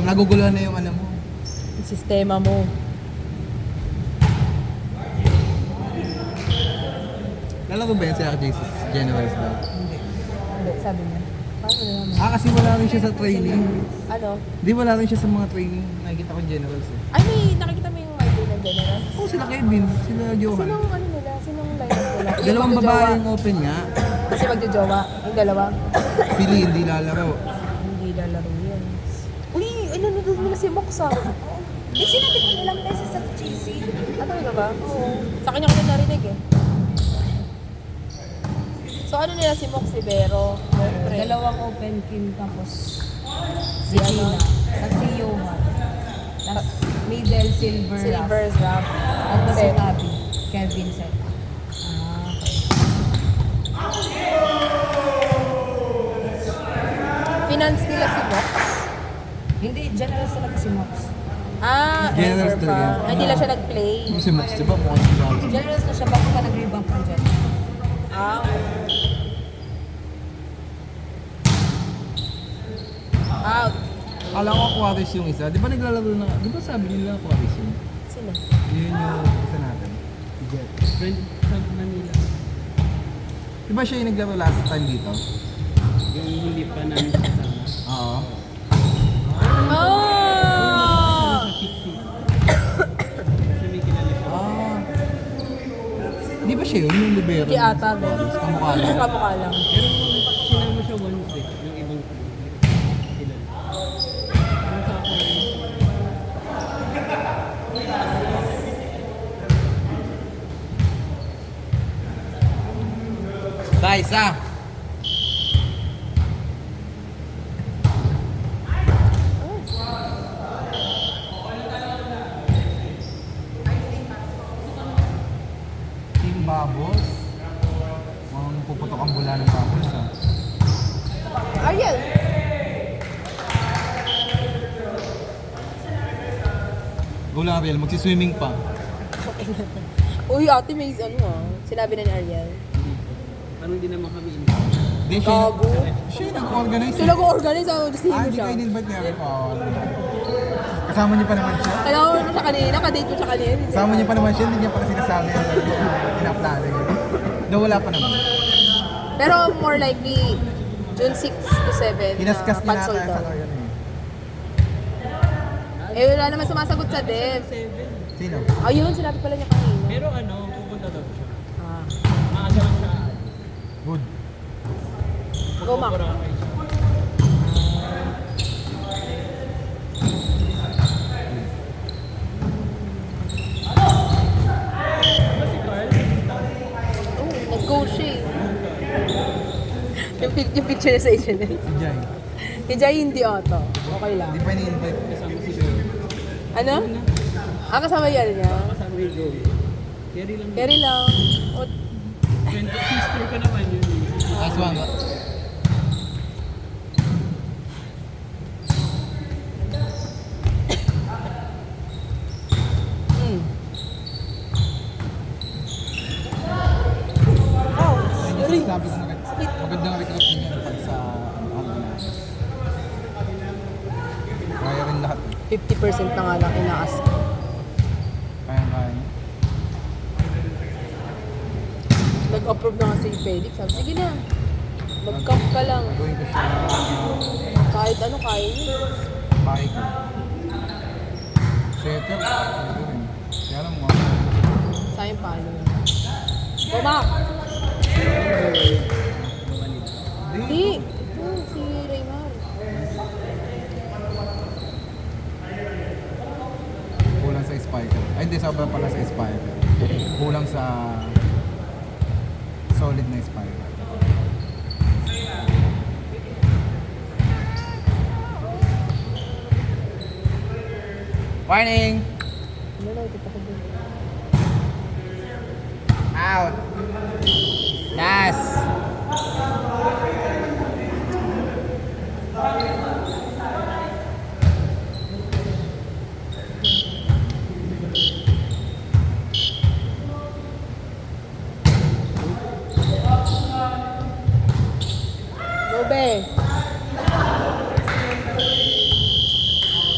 naguguluhan na yung ano mo. Yung sistema mo. Lalaro ba yan si RJ Generals daw? Hindi, sabi niya. Paano naman? Kasi wala rin siya sa training. Ano? Di wala rin siya sa mga training. Nakikita ko Generals eh. Ay, may nakikita mo yung ID ng General? Oo, sila Kevin, sila Johan. Sinong ano nila? Sinong lineup nila? Yung Dalawang magjojowa. babae yung open nga. Kasi magjojowa. Yung dalawa. Pili, hindi lalaro. Hindi lalaro yun. Uy, ano doon nila si Moxa? Eh, sinabi ko nilang beses sa cheesy. Ah, talaga ba? Oo. Sa kanya ko na narinig eh. So ano nila si Mox, si Vero? Dalawang open king tapos Si ano? Tapos si Johan. Tapos middle silver. Silver Rap. Tapos si Set. Abby. Kevin set. Ah, okay. Finance nila si Mox? Hindi, generals talaga si Mox. Ah, Generals ever pa. talaga. Ay, hindi lang siya nag-play. Yung si Max, di ba? Mukhang si Max. Generals na siya bago ka nag-revamp ng Jet. Ah, out. Kala ko Aquarius yung isa. Di ba naglalaro na? Di ba sabi nila Aquarius yun? Sino? Yun yung isa natin. Si Jet. Friend sa Manila. Di ba siya yung naglaro last time dito? Yung hindi pa namin kasama. Oo. Oh! Sa Pixie. Kasi may kilala siya. Di ba siya yun? Yung libero? Hindi ata, no? Kamukha lang. Kamukha lang. Pero sinama siya once eh. Yung ibang kilala. Ano sa ako yun? Size ah! Team Babos. Mukhang puputok ang bula ng Babos ah. Ariel! Go lang Ariel, magsiswimming pa. Uy, ate, may ano ah. Sinabi na ni Ariel. Parang hindi naman kami in. Di siya, Gago. siya yung nag-organize. Sila ko organize ako. Gusto Ah, mo hindi siya. kayo in-invite niya rin. Kasama niyo pa naman siya. Alam mo siya kanina, kadate mo siya kanina. Kasama niyo pa naman siya, hindi niya pa sinasabi yung pinaplano niya. No, wala pa naman. Pero more likely, June 6 to 7. Hinaskas niya nata Pansoldo. sa kayo eh. Eh, wala naman sumasagot sa dev. Sino? Ayun, sinabi pala niya kanina. Pero ano, pupunta daw siya. Ah. Maaga lang siya. Good. Go, Mac. Boracay siya. Ano si Carl? Oh, nag-go siya eh. Yung picture niya sa internet. Si Jai. Si Jai hindi ata. Okay lang. Hindi pa ni-invite. Kasama si Beo. Ano? Ah, kasama yan niya. Kasama yung Joey. Carry lang. Carry lang. O, Friend, sister ko naman yun. Nice one. mm. Oh, sorry. Sabi ko na magandang recruit niya pag sa organize. Kaya rin lahat. 50% na nga lang ina-ask. Kaya. Nag-approve na nga si Felix. Sabi, sige na. Mag-camp ka lang. Gawin ko siya Kahit ano, kaya yun. bahay ko. Setter. Pwede rin. Kaya lang mga. Sayang paano yun. Bumak! Hindi. Ito, si Raymar. Kulang sa spiker. Ay, hindi. Sobrang pala sa spiker. Kulang sa solid na spiker. Warning! Ano na, ito pa ko dun. Out! Nas!